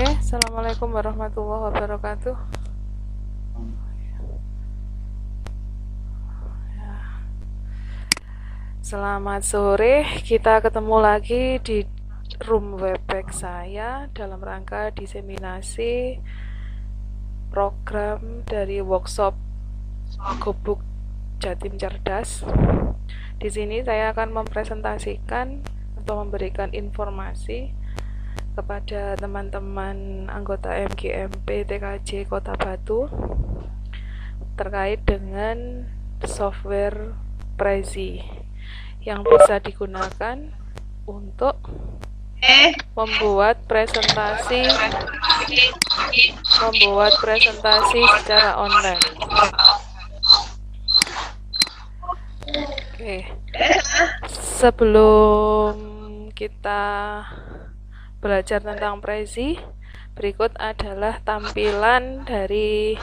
Assalamualaikum warahmatullahi wabarakatuh. Selamat sore, kita ketemu lagi di room webback saya dalam rangka diseminasi program dari workshop Gubuk Jatim Cerdas. Di sini saya akan mempresentasikan atau memberikan informasi kepada teman-teman anggota MGMP TKJ Kota Batu terkait dengan software Prezi yang bisa digunakan untuk membuat presentasi secara online. Sebelum kita belajar tentang Prezi, berikut adalah tampilan dari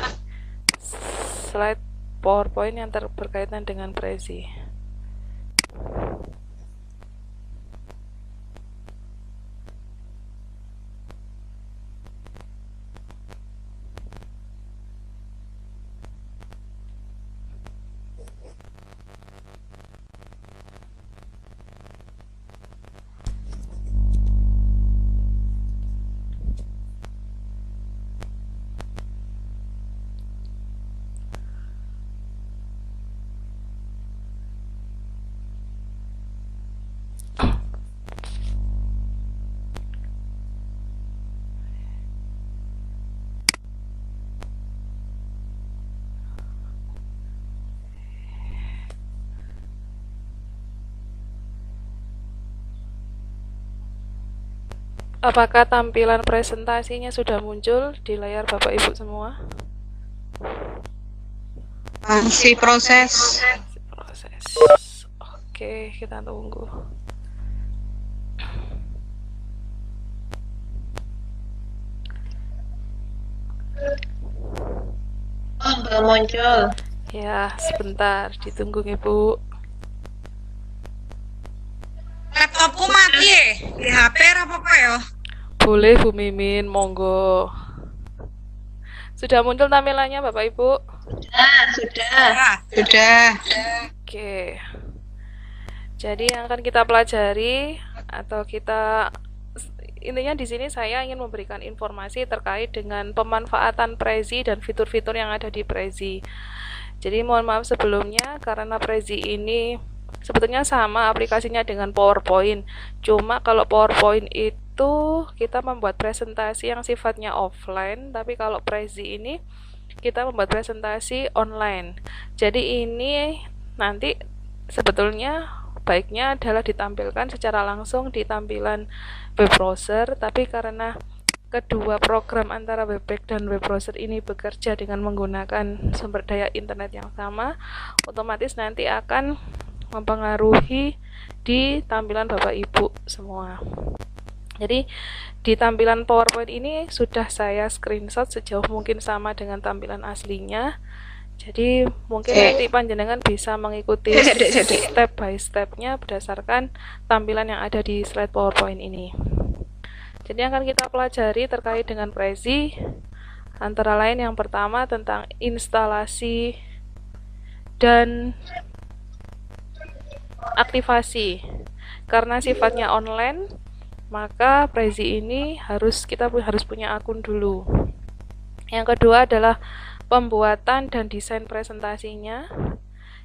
slide PowerPoint yang berkaitan dengan Prezi. Apakah tampilan presentasinya sudah muncul di layar Bapak Ibu semua? Masih proses. Oke, kita tunggu. Belum muncul. Ya, sebentar, ditunggu Ibu. Laptopku mati ya? Di HP apa ya? Boleh Bu Mimin, monggo. Sudah muncul tampilannya Bapak Ibu? Sudah. Oke. Jadi yang akan kita pelajari atau kita intinya di sini saya ingin memberikan informasi terkait dengan pemanfaatan Prezi dan fitur-fitur yang ada di Prezi. Jadi mohon maaf sebelumnya karena Prezi ini sebetulnya sama aplikasinya dengan PowerPoint. Cuma kalau PowerPoint itu kita membuat presentasi yang sifatnya offline, tapi kalau Prezi ini kita membuat presentasi online. Jadi ini nanti sebetulnya baiknya adalah ditampilkan secara langsung di tampilan web browser, tapi karena kedua program antara webback dan web browser ini bekerja dengan menggunakan sumber daya internet yang sama, otomatis nanti akan mempengaruhi di tampilan Bapak Ibu semua. Jadi di tampilan PowerPoint ini sudah saya screenshot sejauh mungkin sama dengan tampilan aslinya. Jadi mungkin nanti panjenengan bisa mengikuti step by stepnya berdasarkan tampilan yang ada di slide PowerPoint ini. Jadi yang akan kita pelajari terkait dengan Prezi antara lain yang pertama tentang instalasi dan aktivasi. Karena sifatnya online, maka Prezi ini kita harus punya akun dulu. Yang kedua adalah pembuatan dan desain presentasinya.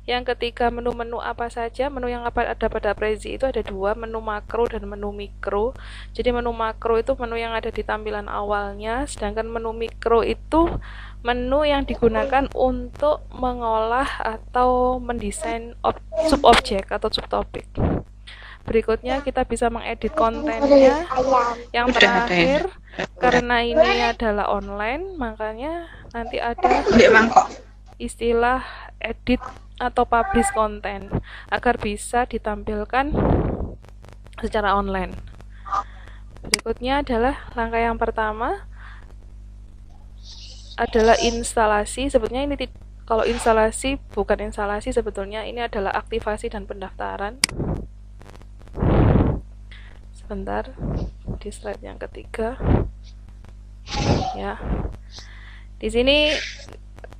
Yang ketiga, menu-menu apa saja. Menu yang ada pada Prezi itu ada dua, menu makro dan menu mikro. Jadi menu makro itu menu yang ada di tampilan awalnya, sedangkan menu mikro itu menu yang digunakan untuk mengolah atau mendesain subobjek atau subtopik. Berikutnya kita bisa mengedit kontennya. Yang terakhir, karena ini adalah online, makanya nanti ada istilah edit atau publish konten agar bisa ditampilkan secara online. Berikutnya adalah langkah yang pertama adalah instalasi. Sebetulnya ini kalau instalasi bukan instalasi, sebetulnya ini adalah aktivasi dan pendaftaran. Sebentar, di slide yang ketiga. ya. Di sini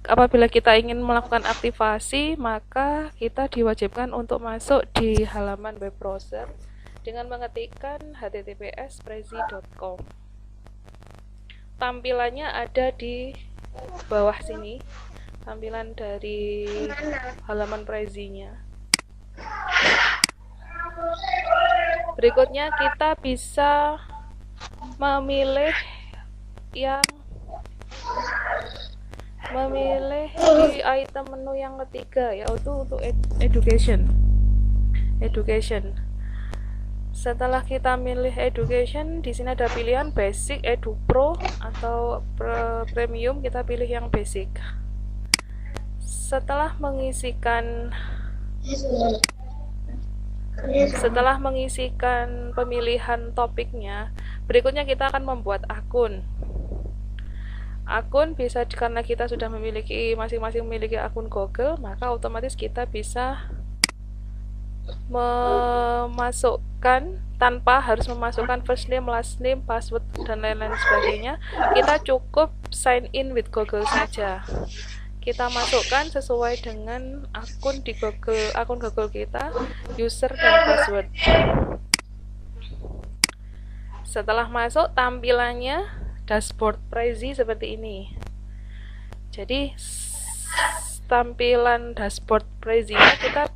apabila kita ingin melakukan aktivasi, maka kita diwajibkan untuk masuk di halaman web browser dengan mengetikkan https://prezi.com. Tampilannya ada di bawah sini, tampilan dari halaman Prezi-nya. Berikutnya kita bisa memilih di item menu yang ketiga, yaitu untuk education. Setelah kita milih education, di sini ada pilihan basic, edu pro atau premium. Kita pilih yang basic. Setelah mengisikan pemilihan topiknya, berikutnya kita akan membuat akun. Akun bisa, karena kita sudah masing-masing memiliki akun Google, maka otomatis kita bisa memasukkan tanpa harus memasukkan first name, last name, password, dan lain-lain sebagainya. Kita cukup sign in with Google saja. Kita masukkan sesuai dengan akun Google kita, user dan password. Setelah masuk, tampilannya dashboard Prezi seperti ini. Jadi tampilan dashboard Prezi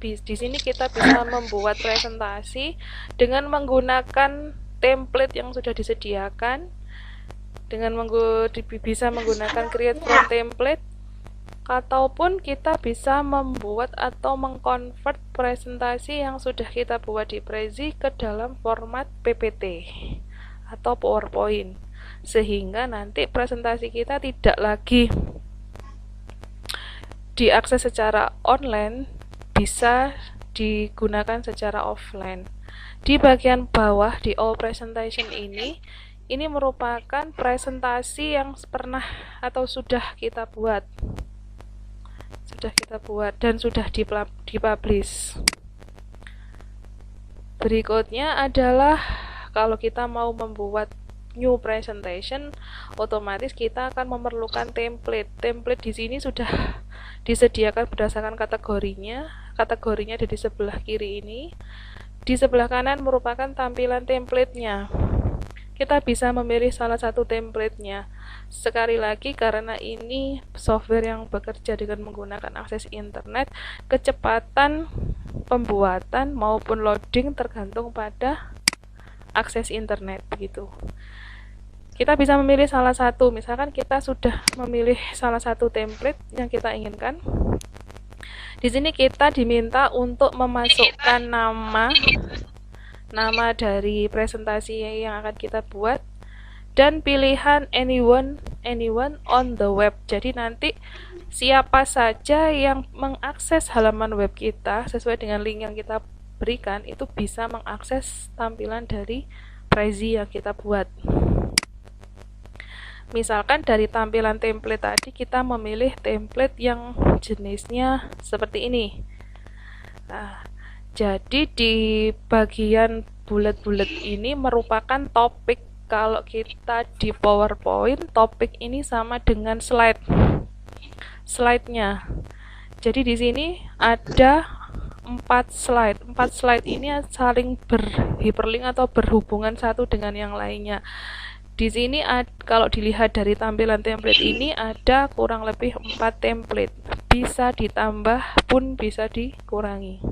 di sini kita bisa membuat presentasi dengan menggunakan template yang sudah disediakan, bisa menggunakan create from template, ataupun kita bisa membuat atau mengkonvert presentasi yang sudah kita buat di Prezi ke dalam format PPT atau PowerPoint, sehingga nanti presentasi kita tidak lagi diakses secara online, bisa digunakan secara offline. Di bagian bawah di all presentation ini merupakan presentasi yang pernah atau sudah kita buat dan sudah dipublish. Berikutnya adalah kalau kita mau membuat new presentation, otomatis kita akan memerlukan template. Template di sini sudah disediakan berdasarkan kategorinya. Kategorinya ada di sebelah kiri ini. Di sebelah kanan merupakan tampilan template-nya. Kita bisa memilih salah satu template-nya. Sekali lagi, karena ini software yang bekerja dengan menggunakan akses internet, kecepatan pembuatan maupun loading tergantung pada akses internet begitu. Kita bisa memilih salah satu, misalkan kita sudah memilih salah satu template yang kita inginkan. Di sini kita diminta untuk memasukkan nama dari presentasi yang akan kita buat dan pilihan anyone on the web. Jadi nanti siapa saja yang mengakses halaman web kita sesuai dengan link yang kita berikan itu bisa mengakses tampilan dari Prezi yang kita buat. Misalkan dari tampilan template tadi kita memilih template yang jenisnya seperti ini. Nah, jadi di bagian bulat-bulat ini merupakan topik. Kalau kita di PowerPoint, topik ini sama dengan slide-nya. Jadi di sini ada 4 slide. 4 slide ini saling berhiperlink atau berhubungan satu dengan yang lainnya. Di sini kalau dilihat dari tampilan template ini ada kurang lebih 4 template. Bisa ditambah pun bisa dikurangi.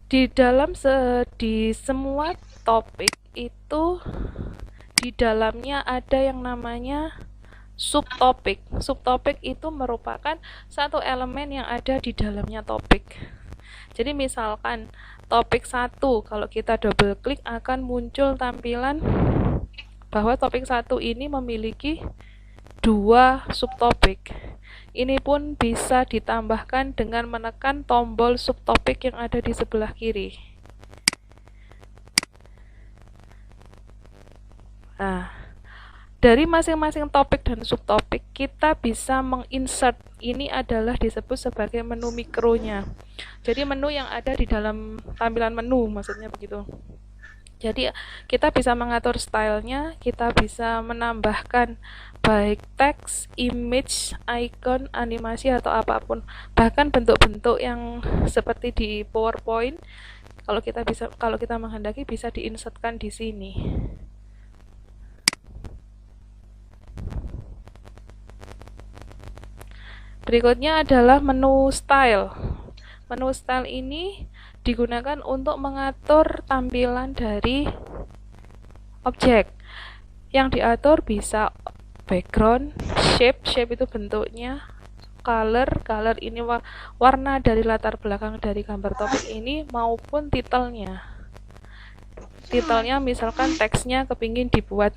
Di semua topik itu di dalamnya ada yang namanya subtopik. Subtopik itu merupakan satu elemen yang ada di dalamnya topik. Jadi misalkan topik 1, kalau kita double klik akan muncul tampilan bahwa topik 1 ini memiliki 2 subtopik. Ini pun bisa ditambahkan dengan menekan tombol subtopik yang ada di sebelah kiri. Nah, dari masing-masing topik dan subtopik kita bisa menginsert. Ini adalah disebut sebagai menu mikronya. Jadi menu yang ada di dalam tampilan menu, maksudnya begitu. Jadi kita bisa mengatur stylenya, kita bisa menambahkan baik teks, image, icon, animasi atau apapun. Bahkan bentuk-bentuk yang seperti di PowerPoint, kalau kita menghendaki bisa diinsertkan di sini. Berikutnya adalah menu style. Menu style ini digunakan untuk mengatur tampilan dari objek. Yang diatur bisa background, shape itu bentuknya, color ini warna dari latar belakang dari gambar topik ini, maupun titelnya. Titelnya misalkan teksnya kepingin dibuat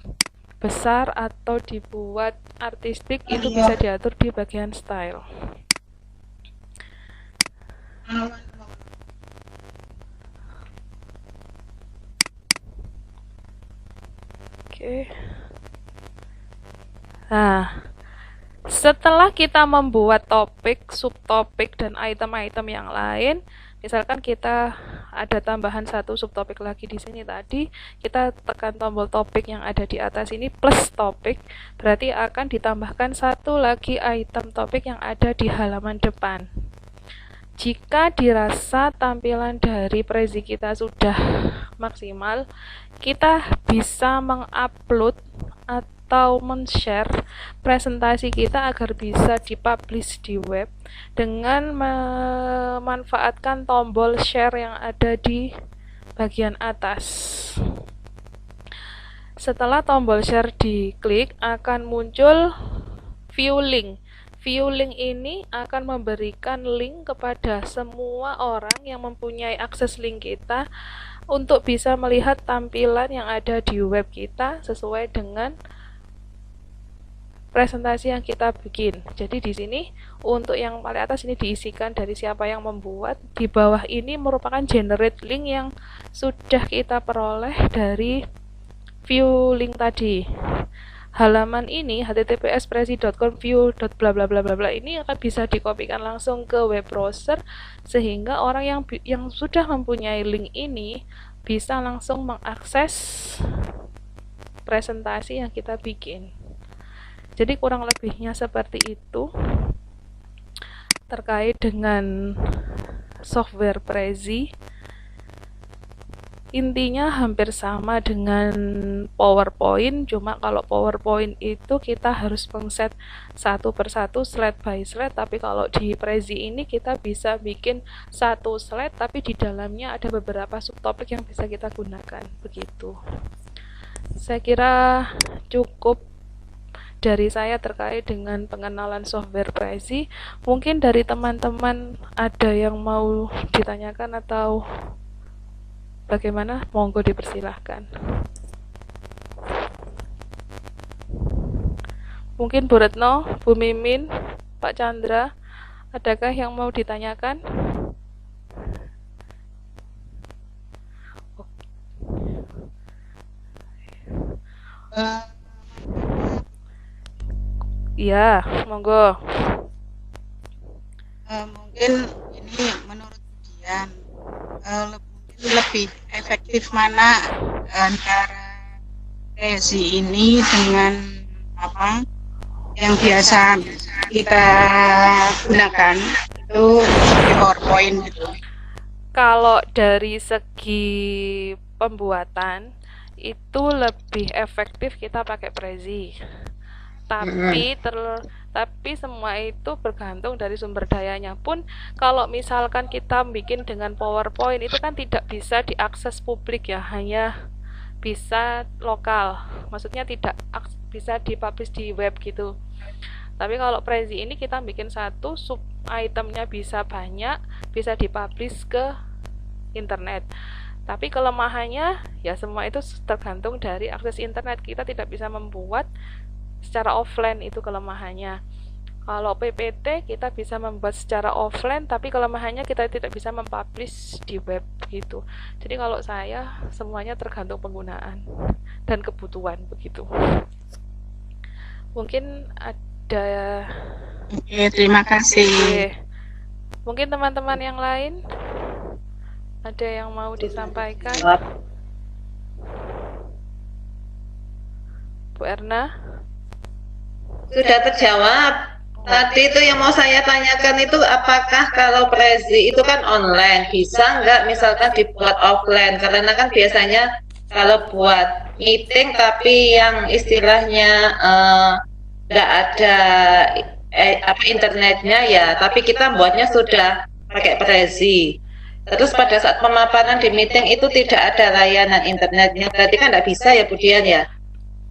besar atau dibuat artistik, itu bisa diatur di bagian style. Oke. Nah, setelah kita membuat topik, subtopik, dan item-item yang lain, misalkan kita ada tambahan satu subtopik lagi di sini tadi, kita tekan tombol topik yang ada di atas ini plus topik, berarti akan ditambahkan satu lagi item topik yang ada di halaman depan. Jika dirasa tampilan dari Prezi kita sudah maksimal, kita bisa mengupload atau men-share presentasi kita agar bisa dipublish di web dengan memanfaatkan tombol share yang ada di bagian atas. Setelah tombol share diklik, akan muncul view link. View link ini akan memberikan link kepada semua orang yang mempunyai akses link kita untuk bisa melihat tampilan yang ada di web kita sesuai dengan presentasi yang kita bikin. Jadi di sini untuk yang paling atas ini diisikan dari siapa yang membuat. Di bawah ini merupakan generate link yang sudah kita peroleh dari view link tadi. Halaman ini https://prezi.com view.bla ini akan bisa dikopikan langsung ke web browser sehingga orang yang sudah mempunyai link ini bisa langsung mengakses presentasi yang kita bikin. Jadi kurang lebihnya seperti itu terkait dengan software Prezi. Intinya hampir sama dengan PowerPoint, cuma kalau PowerPoint itu kita harus mengset satu persatu slide by slide, tapi kalau di Prezi ini kita bisa bikin satu slide tapi di dalamnya ada beberapa subtopik yang bisa kita gunakan, begitu. Saya kira cukup dari saya terkait dengan pengenalan software Prezi. Mungkin dari teman-teman ada yang mau ditanyakan atau bagaimana? Monggo dipersilahkan. Mungkin Bu Retno, Bu Mimin, Pak Chandra, adakah yang mau ditanyakan? Iya, monggo. Mungkin ini menurut Dian lebih efektif mana antara Prezi ini dengan apa yang biasa kita gunakan itu seperti PowerPoint gitu. Kalau dari segi pembuatan itu lebih efektif kita pakai Prezi. Tapi semua itu bergantung dari sumber dayanya pun. Kalau misalkan kita bikin dengan PowerPoint itu kan tidak bisa diakses publik ya, hanya bisa lokal, maksudnya tidak bisa dipublish di web gitu. Tapi kalau Prezi ini kita bikin satu, sub itemnya bisa banyak, bisa dipublish ke internet. Tapi kelemahannya ya semua itu tergantung dari akses internet. Kita tidak bisa membuat secara offline, itu kelemahannya. Kalau PPT kita bisa membuat secara offline, tapi kelemahannya kita tidak bisa mempublish di web gitu. Jadi kalau saya semuanya tergantung penggunaan dan kebutuhan begitu. Mungkin ada. Oke, terima kasih. Oke. Mungkin teman-teman yang lain ada yang mau disampaikan? Bu Erna? Sudah terjawab. Tadi itu yang mau saya tanyakan itu apakah kalau Prezi itu kan online, bisa nggak misalkan dibuat offline? Karena kan biasanya kalau buat meeting tapi yang istilahnya nggak ada apa internetnya ya, tapi kita buatnya sudah pakai Prezi. Terus pada saat pemaparan di meeting itu tidak ada layanan internetnya, berarti kan nggak bisa ya Bu Dian ya?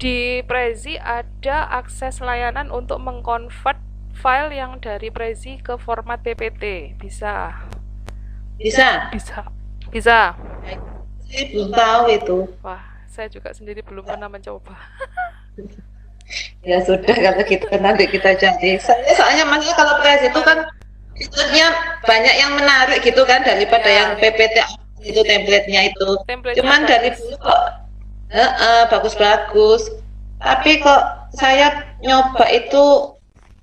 Di Prezi ada akses layanan untuk mengkonvert file yang dari Prezi ke format PPT. Bisa. Bisa? Bisa. Saya belum tahu itu. Wah, saya juga sendiri belum pernah mencoba. Ya sudah, kalau gitu nanti kita cari. Soalnya maksudnya kalau Prezi itu kan fiturnya banyak yang menarik gitu kan daripada yang PPT itu template-nya itu. Cuman dari dulu kok bagus-bagus. Tapi kok saya nyoba itu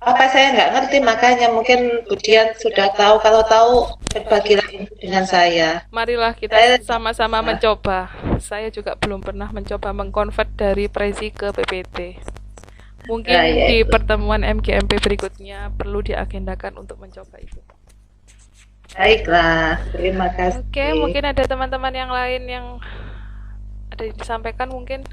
apa saya nggak ngerti, makanya mungkin Bu Dian sudah tahu. Kalau tahu berbagilah dengan saya. Marilah kita sama-sama mencoba. Saya juga belum pernah mencoba mengkonvert dari Prezi ke PPT. Mungkin di pertemuan MGMP berikutnya perlu diagendakan untuk mencoba itu. Baiklah, terima kasih. Oke, mungkin ada teman-teman yang lain yang ada disampaikan mungkin.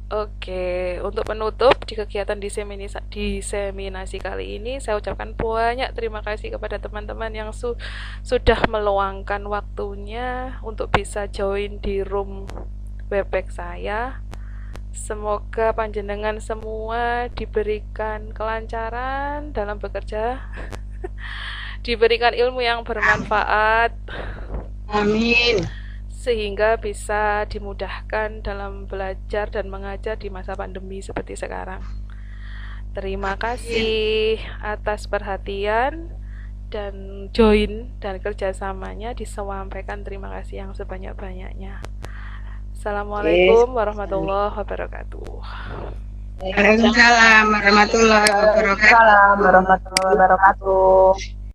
Oke, untuk penutup di kegiatan diseminasi kali ini, saya ucapkan banyak terima kasih kepada teman-teman yang sudah meluangkan waktunya untuk bisa join di room Webex saya. Semoga panjenengan semua diberikan kelancaran dalam bekerja, diberikan ilmu yang bermanfaat. Amin. Sehingga bisa dimudahkan dalam belajar dan mengajar di masa pandemi seperti sekarang. Terima kasih atas perhatian dan join dan kerjasamanya disampaikan. Terima kasih yang sebanyak-banyaknya. Assalamualaikum warahmatullahi wabarakatuh. Waalaikumsalam warahmatullahi wabarakatuh. Waalaikumsalam warahmatullahi wabarakatuh.